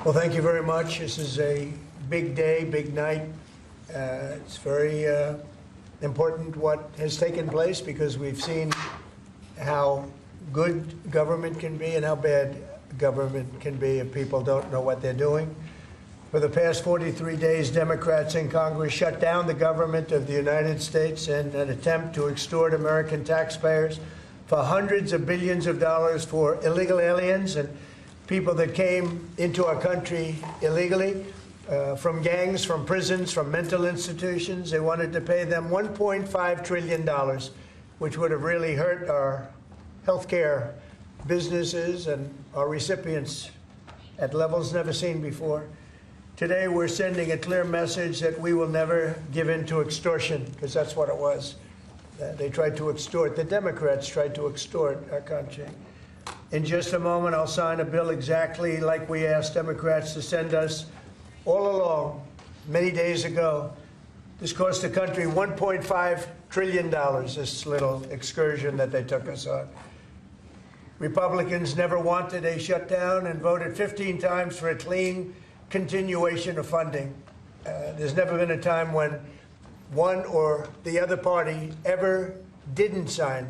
Well, thank you very much. This is a big day, big night. It's very important what has taken place because we've seen how good government can be and how bad government can be if people don't know what they're doing. For the past 43 days, Democrats in Congress shut down the government of the United States in an attempt to extort American taxpayers for hundreds of billions of dollars for illegal aliens and people that came into our country illegally, from gangs, from prisons, from mental institutions. They wanted to pay them $1.5 trillion, which would have really hurt our healthcare businesses and our recipients at levels never seen before. Today, we're sending a clear message that we will never give in to extortion, because that's what it was. They tried to extort. The Democrats tried to extort our country. In just a moment, I'll sign a bill exactly like we asked Democrats to send us all along, many days ago. This cost the country $1.5 trillion, this little excursion that they took us on. Republicans never wanted a shutdown and voted 15 times for a clean continuation of funding. There's never been a time when one or the other party ever didn't sign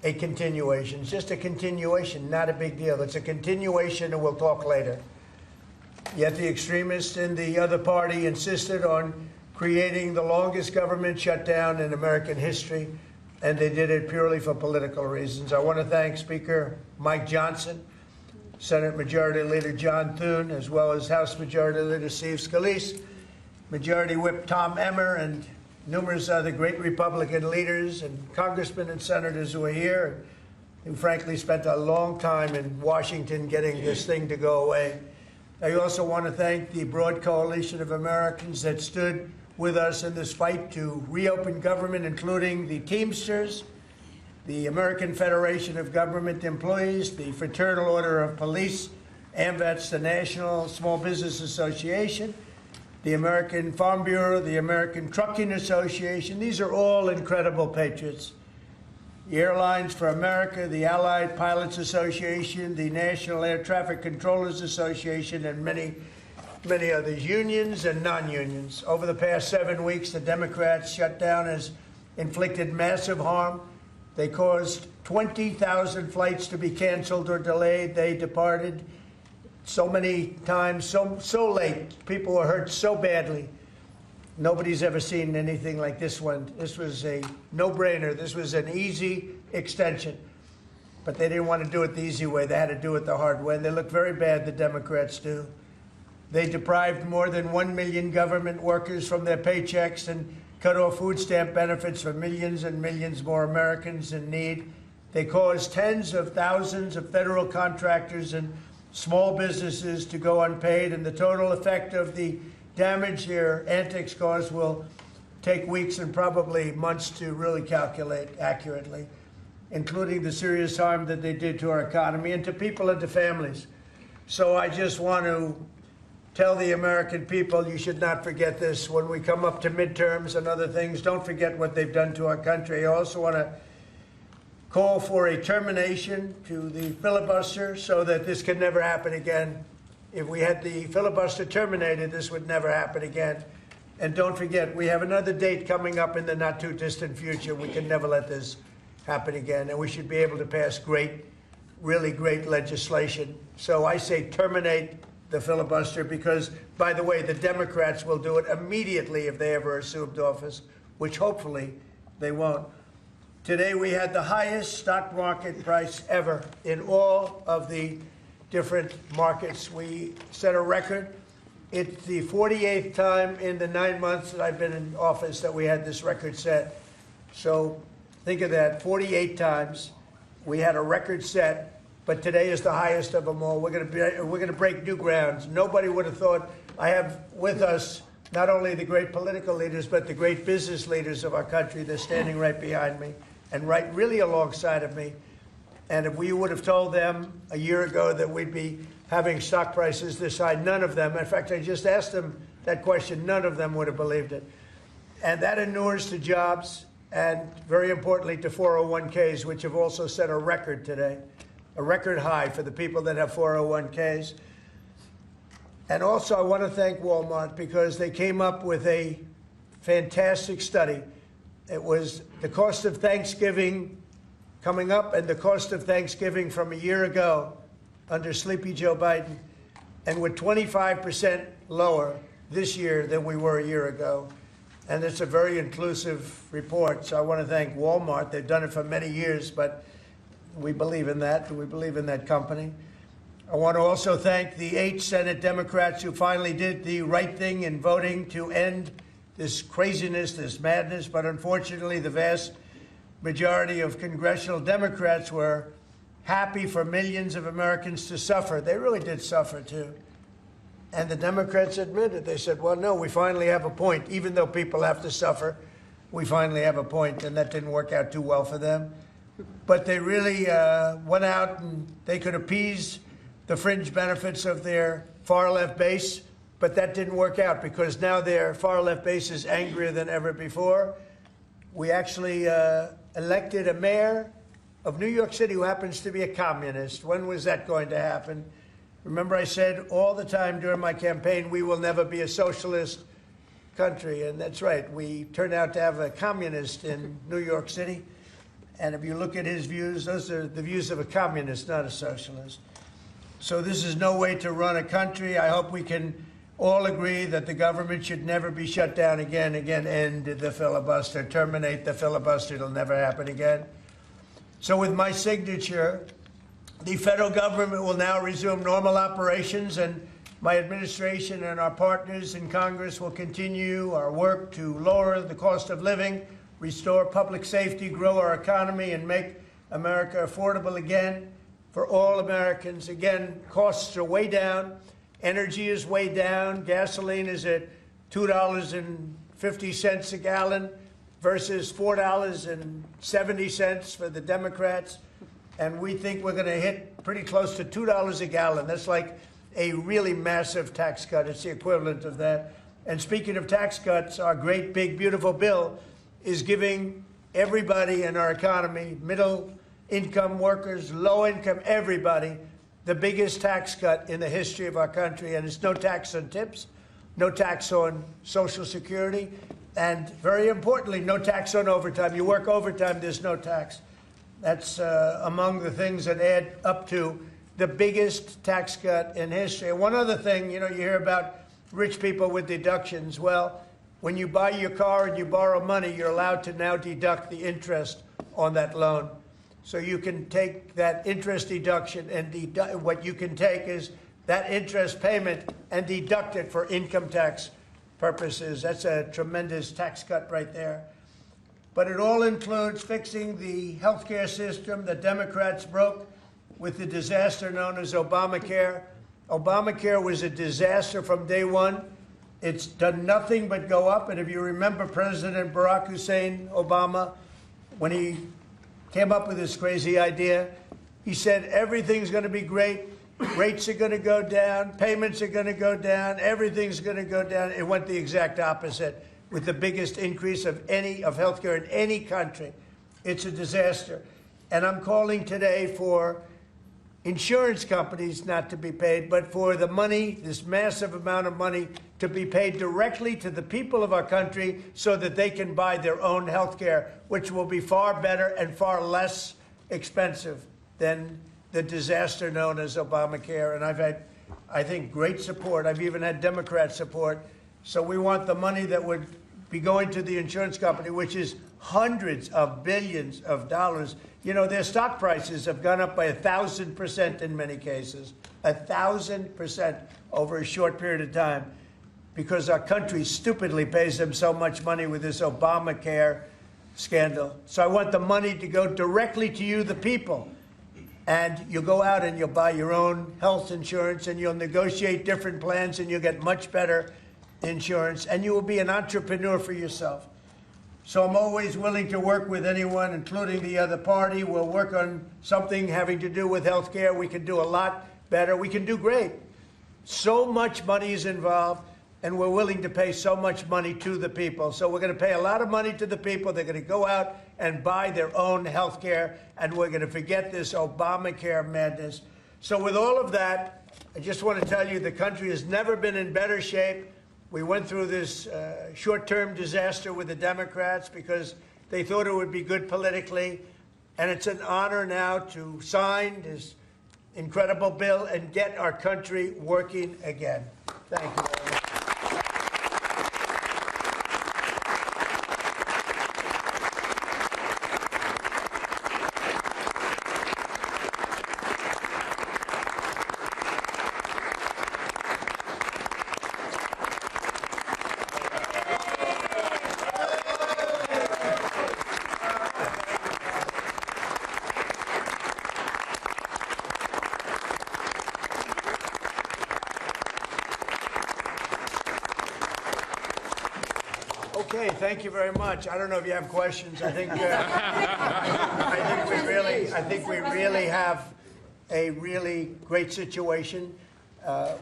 a continuation. It's just a continuation, not a big deal. It's a continuation, and we'll talk later. Yet the extremists in the other party insisted on creating the longest government shutdown in American history, and they did it purely for political reasons. I want to thank Speaker Mike Johnson, Senate Majority Leader John Thune, as well as House Majority Leader Steve Scalise, Majority Whip Tom Emmer, and numerous other great Republican leaders and congressmen and senators who are here, who frankly spent a long time in Washington getting this thing to go away. I also want to thank the broad coalition of Americans that stood with us in this fight to reopen government, including the Teamsters, the American Federation of Government Employees, the Fraternal Order of Police, AMVETS, the National Small Business Association, the American Farm Bureau, the American Trucking Association. These are all incredible patriots. The Airlines for America, the Allied Pilots Association, the National Air Traffic Controllers Association, and many, many others, unions and non-unions. Over the past 7 weeks, the Democrats' shutdown has inflicted massive harm. They caused 20,000 flights to be canceled or delayed. They departed so many times, so late. People were hurt so badly. Nobody's ever seen anything like this one. This was a no-brainer. This was an easy extension. But they didn't want to do it the easy way. They had to do it the hard way. And they look very bad, the Democrats do. They deprived more than 1 million government workers from their paychecks and cut off food stamp benefits for millions and millions more Americans in need. They caused tens of thousands of federal contractors and small businesses to go unpaid, and the total effect of the damage their antics caused will take weeks and probably months to really calculate accurately, including the serious harm that they did to our economy and to people and to families. So I just want to tell the American people, you should not forget this when we come up to midterms and other things. Don't forget what they've done to our country. I also want to call for a termination to the filibuster so that this can never happen again. If we had the filibuster terminated, this would never happen again. And don't forget, we have another date coming up in the not-too-distant future. We can never let this happen again, and we should be able to pass great, really great legislation. So I say terminate the filibuster because, by the way, the Democrats will do it immediately if they ever assumed office, which hopefully they won't. Today, we had the highest stock market price ever in all of the different markets. We set a record. It's the 48th time in the 9 months that I've been in office that we had this record set. So think of that, 48 times we had a record set, but today is the highest of them all. We're going to break new grounds. Nobody would have thought. I have with us not only the great political leaders, but the great business leaders of our country. They're standing right behind me and right really alongside of me. And if we would have told them a year ago that we'd be having stock prices this high, none of them, in fact, I just asked them that question, none of them would have believed it. And that inures to jobs and, very importantly, to 401ks, which have also set a record today, a record high for the people that have 401ks. And also I want to thank Walmart because they came up with a fantastic study. It was the cost of Thanksgiving coming up and the cost of Thanksgiving from a year ago under Sleepy Joe Biden, and we're 25% lower this year than we were a year ago. And it's a very inclusive report, so I want to thank Walmart. They've done it for many years, but we believe in that. We believe in that company. I want to also thank the 8 Senate Democrats who finally did the right thing in voting to end this craziness, this madness, but unfortunately the vast majority of congressional Democrats were happy for millions of Americans to suffer. They really did suffer too. And the Democrats admitted, they said, well, no, we finally have a point. Even though people have to suffer, we finally have a point, and that didn't work out too well for them. But they really went out and they could appease the fringe benefits of their far-left base, but that didn't work out because now their far-left base is angrier than ever before. We actually elected a mayor of New York City who happens to be a communist. When was that going to happen? Remember, I said all the time during my campaign, we will never be a socialist country, and that's right. We turned out to have a communist in New York City, and if you look at his views, those are the views of a communist, not a socialist. So this is no way to run a country. I hope we can all agree that the government should never be shut down again, end the filibuster, terminate the filibuster. It'll never happen again. So with my signature, the federal government will now resume normal operations, and my administration and our partners in Congress will continue our work to lower the cost of living, restore public safety, grow our economy, and make America affordable again for all Americans. Again, costs are way down. Energy is way down. Gasoline is at $2.50 a gallon versus $4.70 for the Democrats. And we think we're going to hit pretty close to $2 a gallon. That's like a really massive tax cut. It's the equivalent of that. And speaking of tax cuts, our great, big, beautiful bill is giving everybody in our economy, middle income workers, low income, everybody, the biggest tax cut in the history of our country. And it's no tax on tips, no tax on Social Security, and very importantly, no tax on overtime. You work overtime, there's no tax. That's among the things that add up to the biggest tax cut in history. And one other thing, you hear about rich people with deductions. Well, when you buy your car and you borrow money, you're allowed to now deduct the interest on that loan. So you can take that interest deduction and what you can take is that interest payment and deduct it for income tax purposes. That's a tremendous tax cut right there. But it all includes fixing the healthcare system that Democrats broke with the disaster known as Obamacare. Obamacare was a disaster from day one. It's done nothing but go up. And if you remember President Barack Hussein Obama, when he came up with this crazy idea, he said everything's going to be great. Rates are going to go down. Payments are going to go down. Everything's going to go down. It went the exact opposite, with the biggest increase of healthcare in any country. It's a disaster. And I'm calling today for insurance companies not to be paid, but for the money, this massive amount of money, to be paid directly to the people of our country so that they can buy their own healthcare, which will be far better and far less expensive than the disaster known as Obamacare. And I've had, I think, great support. I've even had Democrat support. So we want the money that would be going to the insurance company, which is hundreds of billions of dollars. Their stock prices have gone up by 1,000% in many cases, 1,000% over a short period of time, because our country stupidly pays them so much money with this Obamacare scandal. So I want the money to go directly to you, the people. And you'll go out and you'll buy your own health insurance and you'll negotiate different plans and you'll get much better insurance and you will be an entrepreneur for yourself. So I'm always willing to work with anyone, including the other party. We'll work on something having to do with health care. We can do a lot better. We can do great. So much money is involved, and we're willing to pay so much money to the people. So we're going to pay a lot of money to the people. They're going to go out and buy their own health care, and we're going to forget this Obamacare madness. So with all of that, I just want to tell you the country has never been in better shape. We went through this short-term disaster with the Democrats because they thought it would be good politically. And it's an honor now to sign this incredible bill and get our country working again. Thank you very much. Okay, thank you very much. I don't know if you have questions. I think we really have a really great situation.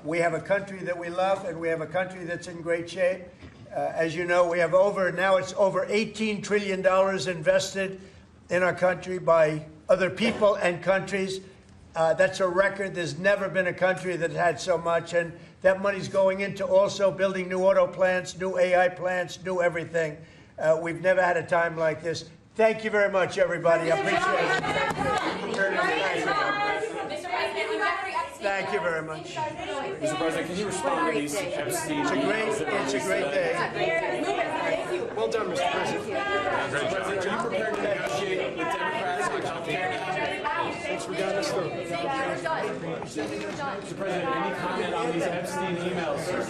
We have a country that we love, and we have a country that's in great shape. As you know, we have now it's over $18 trillion invested in our country by other people and countries. That's a record. There's never been a country that had so much, and that money's going into also building new auto plants, new AI plants, new everything. We've never had a time like this. Thank you very much, everybody. I appreciate it. Thank you very much. Mr. President, can you respond to these Epstein? It's a great day. Well done, Mr. President. Mr. President, are you prepared to negotiate with Democrats on health care? Thanks for guiding us through. Mr. President, any comment on these Epstein emails, sir?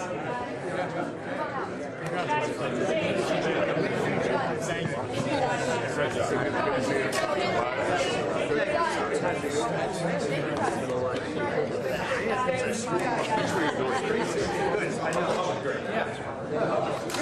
Thank you.